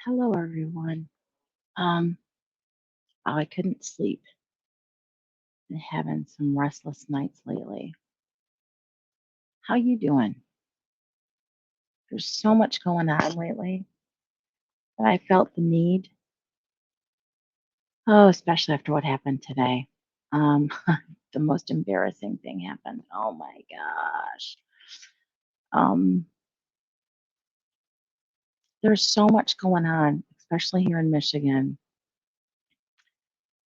Hello, everyone. Um, I couldn't sleep. Been having some restless nights lately. How you doing? There's so much going on lately that I felt the need. Oh, especially after what happened today. Um, the most embarrassing thing happened. Oh my gosh. Um, there's so much going on, especially here in Michigan.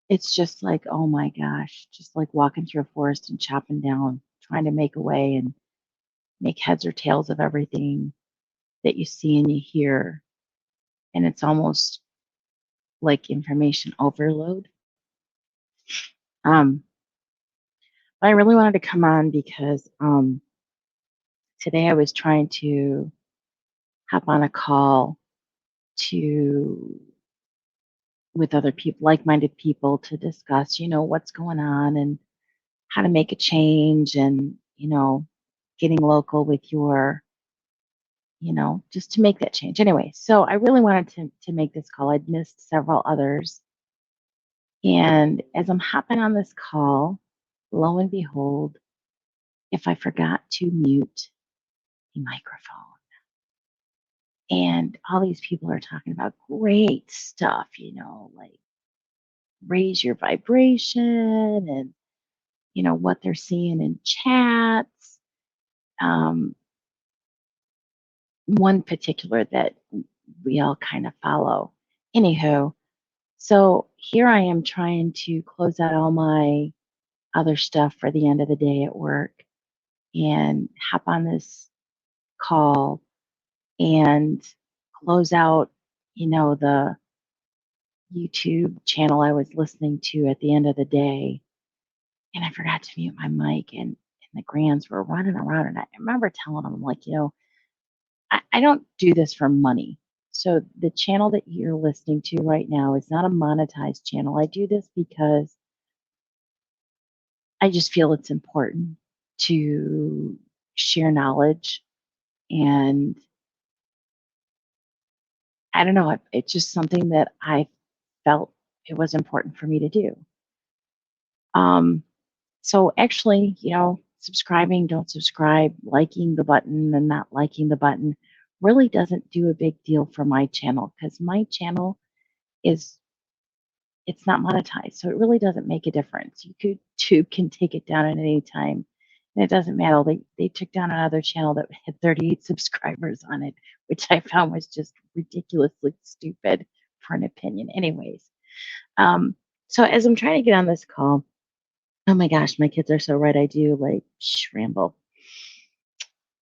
It's just like, oh my gosh, just like walking through a forest and chopping down, trying to make a way and make heads or tails of everything that you see and you hear. And it's almost like information overload. Um, but I really wanted to come on because today I was trying to hop on a call to with other people, like-minded people, to discuss, what's going on and how to make a change, and getting local with your, just to make that change. Anyway, so I really wanted to make this call. I'd missed several others, and as I'm hopping on this call, lo and behold, if I forgot to mute the microphone. And all these people are talking about great stuff, like raise your vibration and, what they're seeing in chats. Um, One particular that we all kind of follow. Anywho, so here I am trying to close out all my other stuff for the end of the day at work and hop on this call and close out, the YouTube channel I was listening to at the end of the day. And I forgot to mute my mic, and the grands were running around. And I remember telling them, I'm like, I don't do this for money. So the channel that you're listening to right now is not a monetized channel. I do this because I just feel it's important to share knowledge. And I don't know, it's just something that I felt it was important for me to do. Um, so actually, subscribing, don't subscribe, liking the button and not liking the button really doesn't do a big deal for my channel, because my channel is it's not monetized. So it really doesn't make a difference. YouTube can take it down at any time. And it doesn't matter. They took down another channel that had 38 subscribers on it, which I found was just ridiculously stupid for an opinion. Anyways, um, so as I'm trying to get on this call, oh my gosh, my kids are so right. I do like ramble.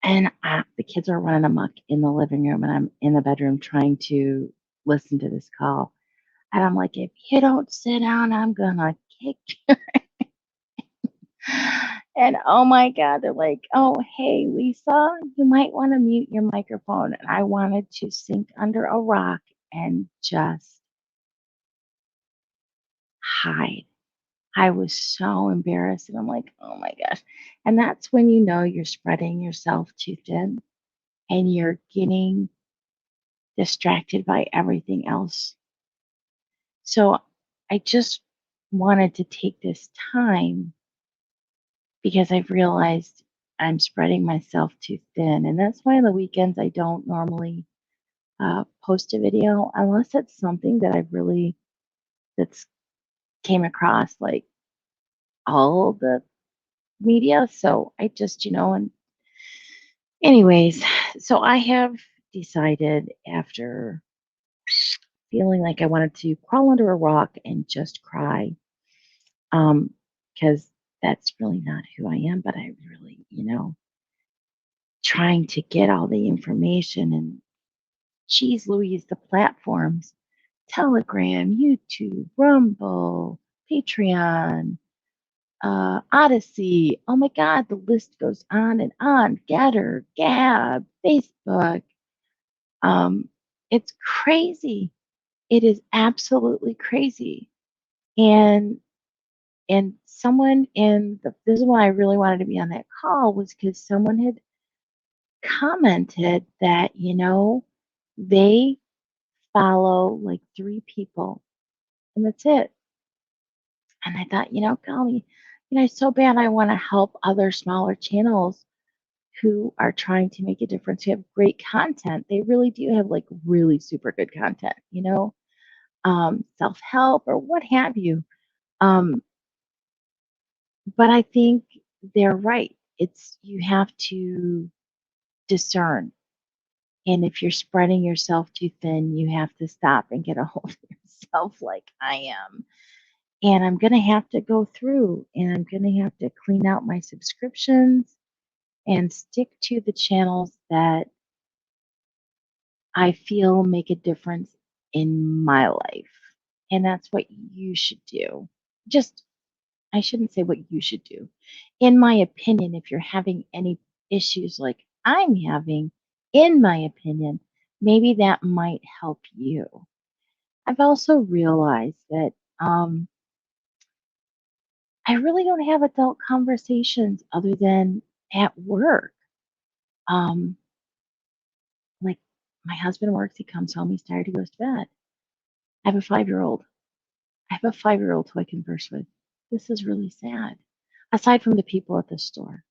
And the kids are running amok in the living room, and I'm in the bedroom trying to listen to this call. And I'm like, if you don't sit down, I'm gonna kick you. And oh my God, they're like, oh, hey, Lisa, you might want to mute your microphone. And I wanted to sink under a rock and just hide. I was so embarrassed. And I'm like, oh my gosh. And that's when you know you're spreading yourself too thin and you're getting distracted by everything else. So I just wanted to take this time because I've realized I'm spreading myself too thin. And that's why on the weekends I don't normally post a video unless it's something that that's came across like all the media. So I just, and anyways, so I have decided, after feeling like I wanted to crawl under a rock and just cry, because that's really not who I am, but I really, trying to get all the information, and geez Louise, the platforms, Telegram, YouTube, Rumble, Patreon, Odyssey. Oh my God, the list goes on and on. Getter, Gab, Facebook. Um, it's crazy. It is absolutely crazy. And someone this is why I really wanted to be on that call, was because someone had commented that, they follow like 3 people, and that's it. And I thought, golly, it's so bad I wanna help other smaller channels who are trying to make a difference, who have great content. They really do have, like, really super good content, self-help or what have you. Um, but I think they're right. It's you have to discern, and if you're spreading yourself too thin, you have to stop and get a hold of yourself like I am. And I'm gonna have to go through, and I'm gonna have to clean out my subscriptions and stick to the channels that I feel make a difference in my life. And that's what you should do. Just, I shouldn't say what you should do. In my opinion, if you're having any issues like I'm having, in my opinion, maybe that might help you. I've also realized that I really don't have adult conversations other than at work. Um, like my husband works, he comes home, he's tired, he goes to bed. I have a 5-year old. I have a 5-year old who I converse with. This is really sad. Aside from the people at the store.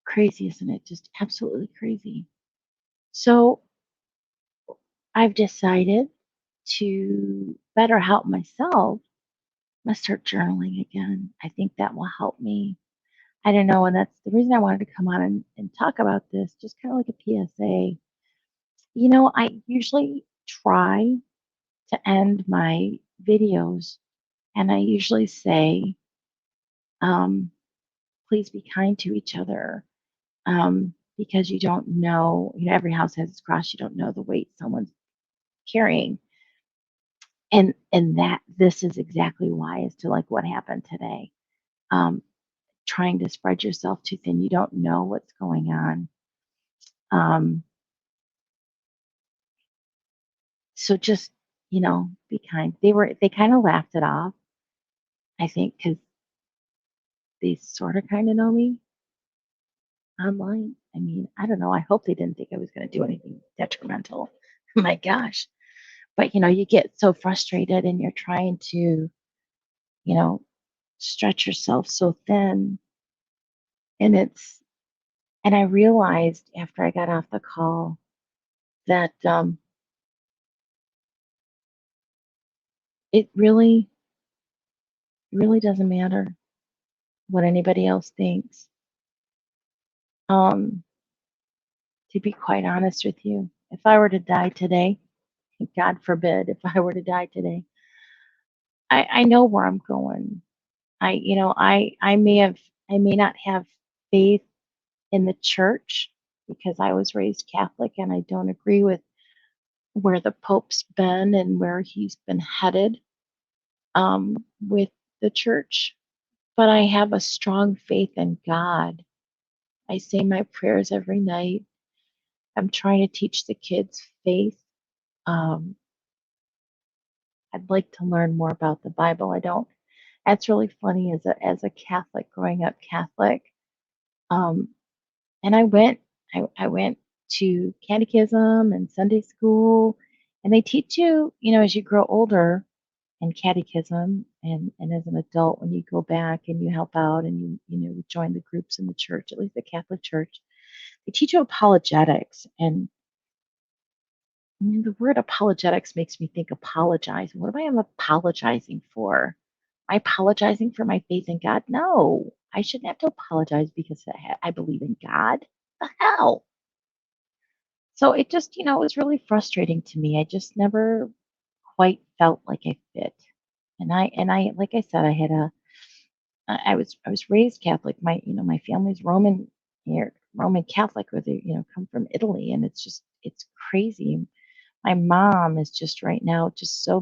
Crazy, isn't it? Just absolutely crazy. So I've decided to better help myself. I'm gonna start journaling again. I think that will help me. I don't know, and that's the reason I wanted to come on and talk about this, just kind of like a PSA. I usually try to end my videos, and I usually say, um, please be kind to each other, because you don't know, every house has its cross. You don't know the weight someone's carrying, and that this is exactly why, as to like what happened today. Um, Trying to spread yourself too thin, you don't know what's going on. Um, so just be kind. They kind of laughed it off, I think, because they sort of kind of know me online. I mean, I don't know. I hope they didn't think I was going to do anything detrimental. My gosh. But you get so frustrated and you're trying to, you know, stretch yourself so thin. And I realized after I got off the call that it really doesn't matter what anybody else thinks. Um, to be quite honest with you, if I were to die today, God forbid, if I were to die today, I know where I'm going. I may not have faith in the church because I was raised Catholic and I don't agree with where the Pope's been and where he's been headed, with the church. But I have a strong faith in God. I say my prayers every night. I'm trying to teach the kids faith. Um, I'd like to learn more about the Bible. I don't. That's really funny as a Catholic, growing up Catholic. Um, and I went to catechism and Sunday school, and they teach you, as you grow older in catechism and as an adult when you go back and you help out and you join the groups in the church, at least the Catholic Church, they teach you apologetics. And I mean, the word apologetics makes me think apologize. What am I apologizing for? Am I apologizing for my faith in God? No, I shouldn't have to apologize because I believe in God. The hell? So it just, it was really frustrating to me. I just never quite felt like I fit. And I, like I said, I was raised Catholic. My family's Roman here, Roman Catholic, where they, come from Italy, and it's crazy. My mom is just right now just so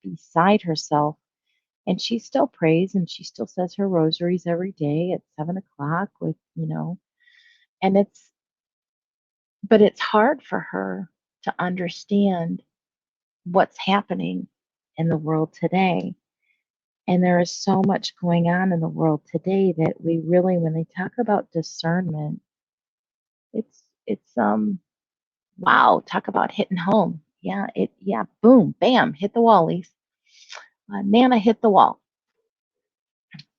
beside herself, and she still prays and she still says her rosaries every day at 7 o'clock and but it's hard for her to understand what's happening in the world today. And there is so much going on in the world today that we really, when they talk about discernment, it's wow, talk about hitting home. Yeah, yeah, boom, bam, hit the wall, Lise. Nana hit the wall.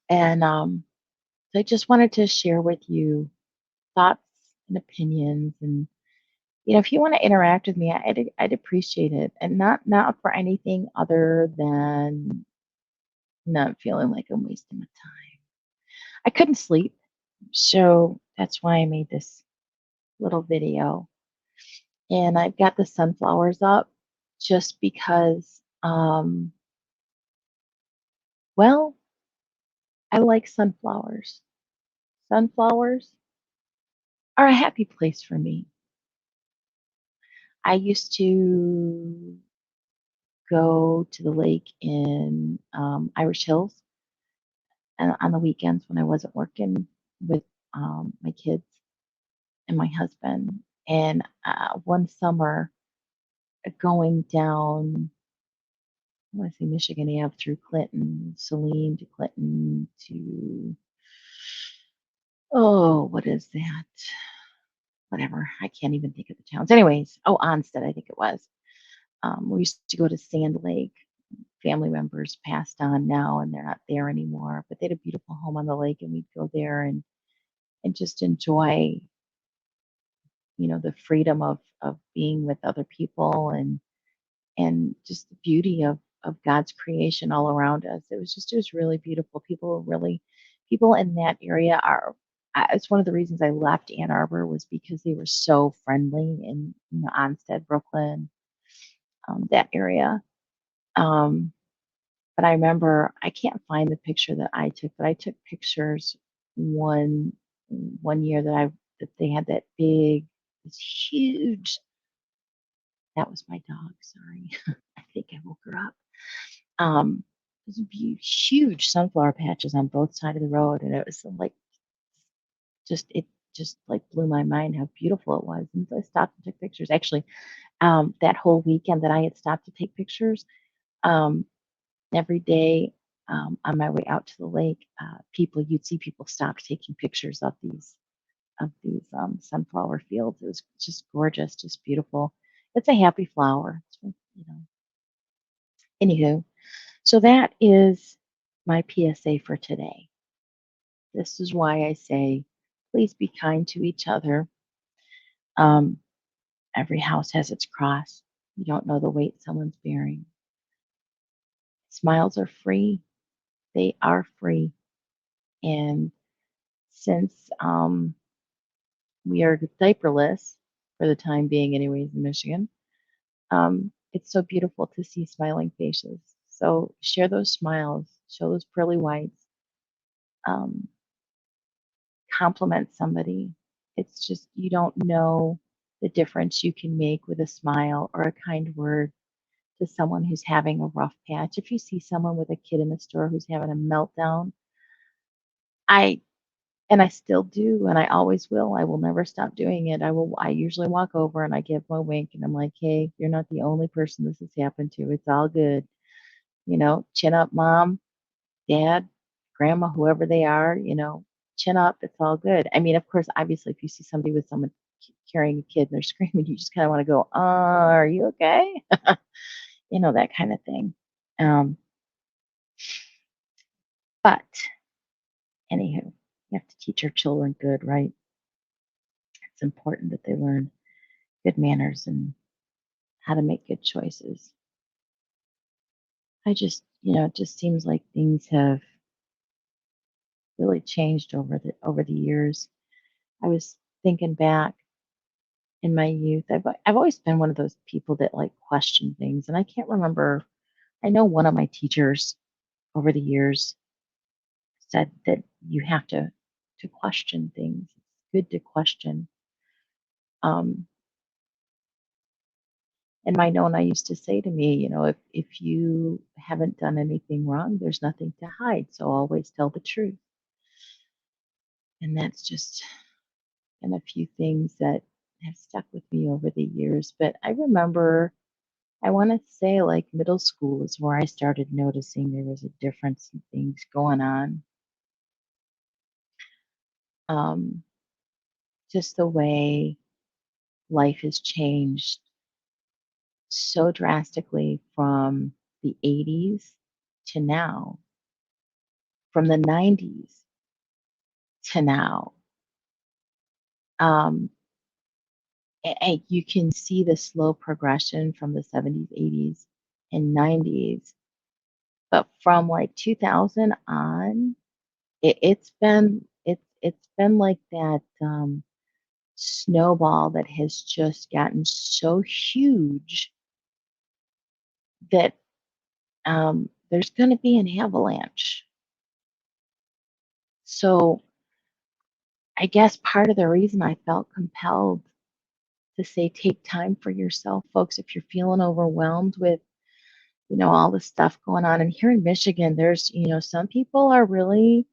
And so I just wanted to share with you thoughts and opinions. And, if you want to interact with me, I'd appreciate it. And not for anything other than not feeling like I'm wasting my time. I couldn't sleep. So that's why I made this little video. And I've got the sunflowers up just because, well, I like sunflowers. Sunflowers are a happy place for me. I used to go to the lake in Irish Hills and on the weekends when I wasn't working with my kids and my husband. And one summer, going down, I want to say Michigan Ave through Clinton, Saline to Clinton to, oh, what is that? Whatever. I can't even think of the towns. Anyways, oh, Onstead, I think it was. We used to go to Sand Lake. Family members passed on now and they're not there anymore, but they had a beautiful home on the lake and we'd go there and just enjoy, the freedom of being with other people and just the beauty of God's creation all around us. It was really beautiful. People in that area are. It's one of the reasons I left Ann Arbor was because they were so friendly in Onstead, Brooklyn, that area. Um, but I remember I can't find the picture that I took, but I took pictures one one year that they had this huge. That was my dog. Sorry, I think I woke her up. Um, there's huge sunflower patches on both sides of the road, and it was like it just like blew my mind how beautiful it was. And so I stopped and took pictures. Actually, that whole weekend that I had stopped to take pictures, um, every day on my way out to the lake, you'd see people stop taking pictures of these sunflower fields. It was just gorgeous, just beautiful. It's a happy flower. Anywho, so that is my PSA for today. This is why I say, please be kind to each other. Um, every house has its cross. You don't know the weight someone's bearing. Smiles are free. They are free. And since we are diaperless for the time being, anyways, in Michigan, it's so beautiful to see smiling faces. So share those smiles, show those pearly whites, um, compliment somebody. It's just, you don't know the difference you can make with a smile or a kind word to someone who's having a rough patch. If you see someone with a kid in the store who's having a meltdown, I and I still do, and I always will. I will never stop doing it. I usually walk over and I give them a wink and I'm like, hey, you're not the only person this has happened to. It's all good. Chin up, mom, dad, grandma, whoever they are, chin up. It's all good. I mean, of course, obviously, if you see somebody with someone carrying a kid and they're screaming, you just kind of want to go, are you okay? That kind of thing. Um, but anywho, you have to teach our children good, right? It's important that they learn good manners and how to make good choices. It just seems like things have really changed over the years. I was thinking back in my youth. I've always been one of those people that like question things, and I can't remember. I know one of my teachers over the years said that you have to question things. It's good to question. Um, and my nonna used to say to me, if you haven't done anything wrong, there's nothing to hide. So always tell the truth. And that's just been a few things that have stuck with me over the years. But I remember, I want to say like middle school is where I started noticing there was a difference in things going on. Um, just the way life has changed so drastically from the 80s to now, from the 90s to now. Um, and you can see the slow progression from the 70s, 80s, and 90s. But from like 2000 on, it's been like that snowball that has just gotten so huge that there's going to be an avalanche. So I guess part of the reason I felt compelled to say take time for yourself, folks, if you're feeling overwhelmed with, all the stuff going on. And here in Michigan, there's, some people are really,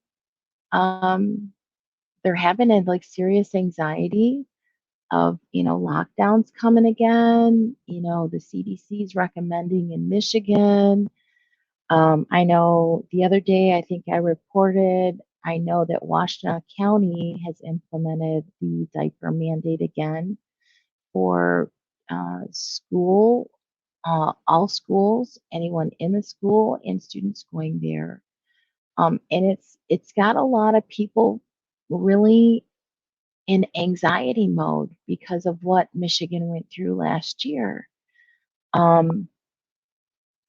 um, they're having a like serious anxiety of, lockdowns coming again. The CDC is recommending in Michigan. I know the other day, I think I reported, I know that Washtenaw County has implemented the diaper mandate again for school, all schools, anyone in the school, and students going there. And it's got a lot of people really in anxiety mode because of what Michigan went through last year. Um,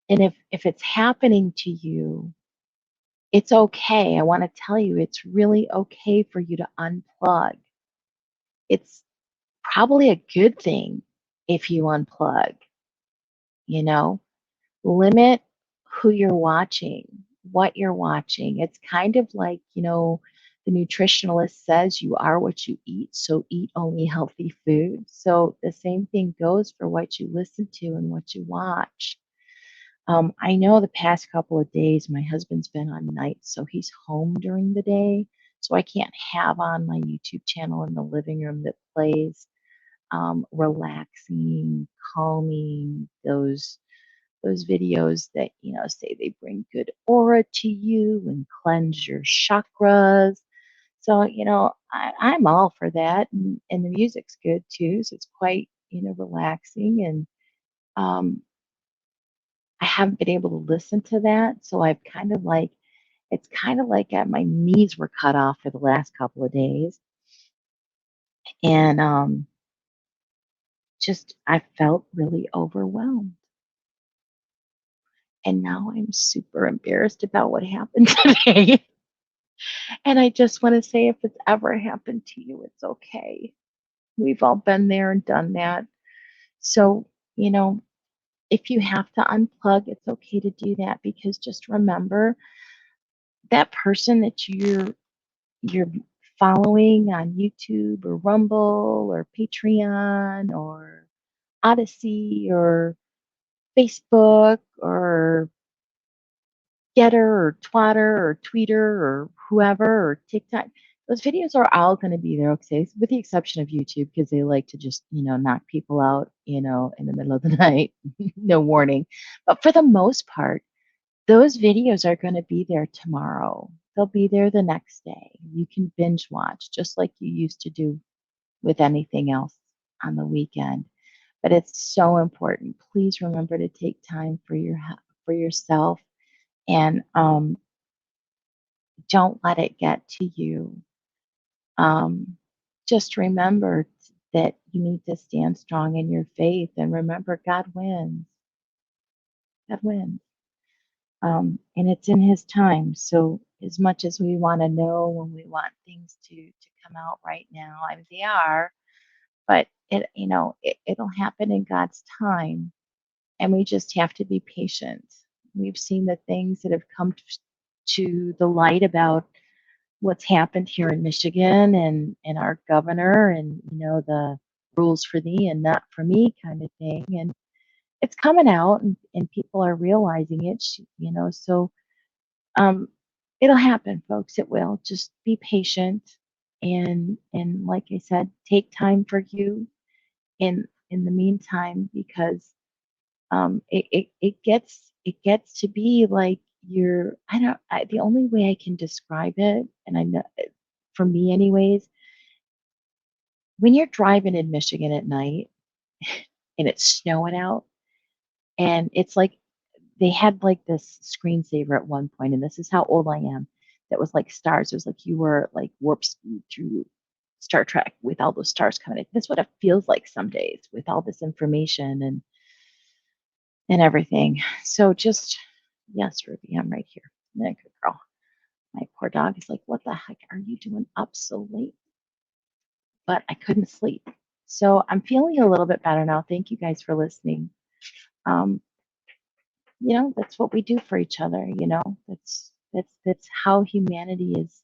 and if it's happening to you, it's okay. I want to tell you, it's really okay for you to unplug. It's probably a good thing if you unplug, you know, limit who you're watching, what you're watching. It's kind of like, the nutritionalist says you are what you eat, so eat only healthy food. So the same thing goes for what you listen to and what you watch. I know the past couple of days my husband's been on nights, so he's home during the day. So I can't have on my YouTube channel in the living room that plays relaxing, calming, those videos that say they bring good aura to you and cleanse your chakras. So I'm all for that, and the music's good too. So it's quite relaxing, and um, I haven't been able to listen to that. So I've kind of like it's kind of like my knees were cut off for the last couple of days, and just I felt really overwhelmed. And now I'm super embarrassed about what happened today. And I just want to say if it's ever happened to you, it's okay. We've all been there and done that. So, if you have to unplug, it's okay to do that because just remember that person that you're following on YouTube or Rumble or Patreon or Odyssey or Facebook or Getter or Twatter or Tweeter or whoever or TikTok. Those videos are all going to be there, okay, with the exception of YouTube because they like to just, knock people out, in the middle of the night, no warning. But for the most part, those videos are going to be there tomorrow. They'll be there the next day. You can binge watch just like you used to do with anything else on the weekend. But it's so important. Please remember to take time for yourself and don't let it get to you. Um, just remember that you need to stand strong in your faith and remember God wins. God wins. And it's in his time. So as much as we want to know when we want things to come out right now, I mean they are, but it'll happen in God's time. And we just have to be patient. We've seen the things that have come to the light about what's happened here in Michigan and our governor and the rules for thee and not for me kind of thing. And it's coming out and people are realizing it, so um it'll happen, folks. It will. Just be patient and like I said, take time for you in the meantime because it gets to be like you're the only way I can describe it, and I know for me anyways, when you're driving in Michigan at night and it's snowing out And it's like they had like this screensaver at one point, and this is how old I am. That was like stars. It was like you were like warp speed through Star Trek with all those stars coming in. That's what it feels like some days with all this information and everything. So just yes, Ruby, I'm right here. Yeah, good girl. My poor dog is like, what the heck are you doing up so late? But I couldn't sleep. So I'm feeling a little bit better now. Thank you guys for listening. Um, that's what we do for each other, that's how humanity is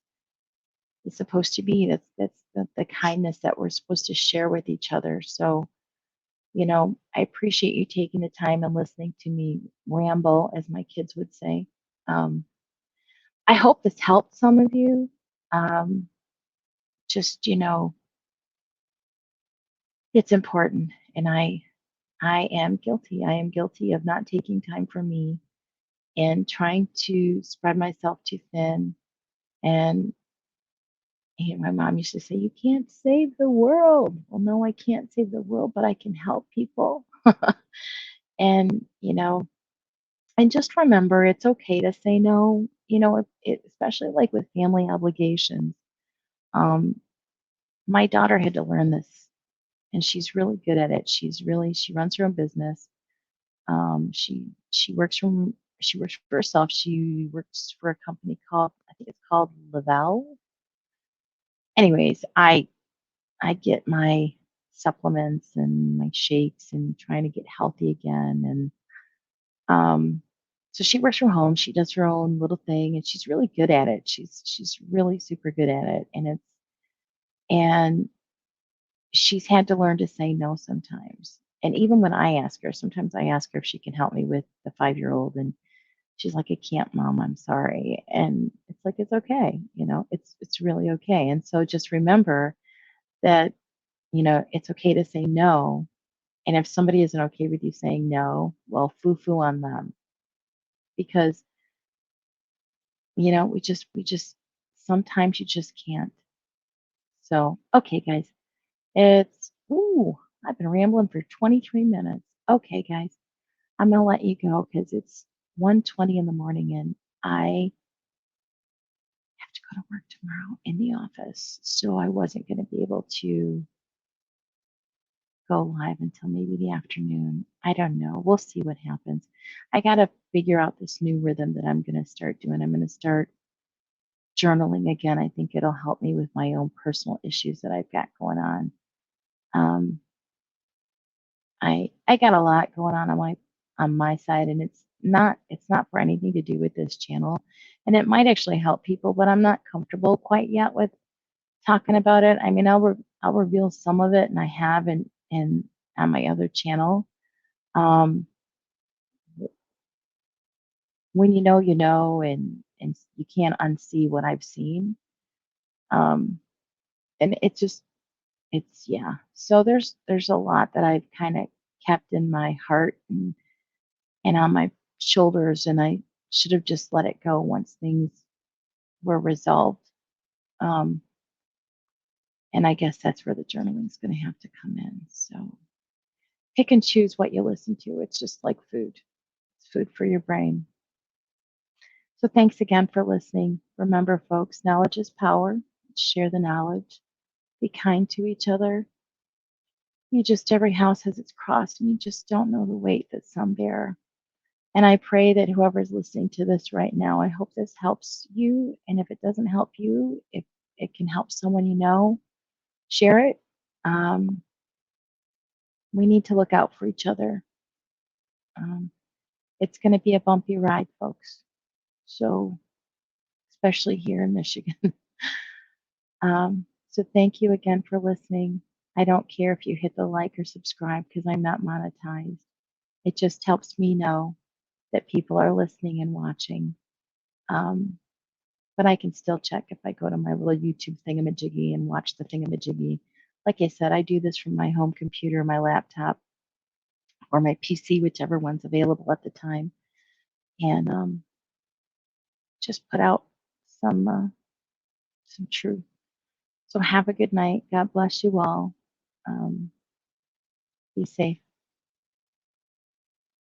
supposed to be. That's the kindness that we're supposed to share with each other. So, I appreciate you taking the time and listening to me ramble, as my kids would say. Um, I hope this helped some of you. Um, just, it's important. And I am guilty. I am guilty of not taking time for me and trying to spread myself too thin. And my mom used to say, "You can't save the world." Well, no, I can't save the world, but I can help people. And, and just remember it's okay to say no, especially like with family obligations. Um, my daughter had to learn this, and she's really good at it. She runs her own business. She works for herself. She works for a company called, I think it's called Lavelle. Anyways, I get my supplements and my shakes and trying to get healthy again. And so she works from home. She does her own little thing, and she's really good at it. She's really super good at it, and she's had to learn to say no sometimes. And even when I ask her, sometimes I ask her if she can help me with the 5-year-old, and she's like, "I can't, Mom. I'm sorry." And it's like it's okay. It's really okay. And so just remember that it's okay to say no. And if somebody isn't okay with you saying no, well, foo-foo on them because, we just sometimes you just can't. So, okay, guys, I've been rambling for 23 minutes. Okay, guys, I'm gonna let you go because it's 1:20 in the morning and I have to go to work tomorrow in the office. So I wasn't gonna be able to go live until maybe the afternoon. I don't know. We'll see what happens. I got to figure out this new rhythm that I'm going to start doing. I'm going to start journaling again. I think it'll help me with my own personal issues that I've got going on. Um, I got a lot going on my side, and it's not for anything to do with this channel, and it might actually help people, but I'm not comfortable quite yet with talking about it. I mean, I'll reveal some of it, and I have in on my other channel. Um, when you know, and you can't unsee what I've seen. Um, and it's yeah. So there's a lot that I've kind of kept in my heart and on my shoulders, and I should have just let it go once things were resolved. Um, and I guess that's where the journaling is going to have to come in. So pick and choose what you listen to. It's just like food. It's food for your brain. So thanks again for listening. Remember, folks, knowledge is power. Share the knowledge. Be kind to each other. Every house has its cross, and you just don't know the weight that some bear. And I pray that whoever's listening to this right now, I hope this helps you. And if it doesn't help you, if it can help someone share it. Um, we need to look out for each other. Um, it's going to be a bumpy ride, folks. So, especially here in Michigan. So thank you again for listening. I don't care if you hit the like or subscribe because I'm not monetized. It just helps me know that people are listening and watching. Um, but I can still check if I go to my little YouTube thingamajiggy and watch the thingamajiggy. Like I said, I do this from my home computer, my laptop, or my PC, whichever one's available at the time, and just put out some truth. So have a good night. God bless you all. Um, be safe.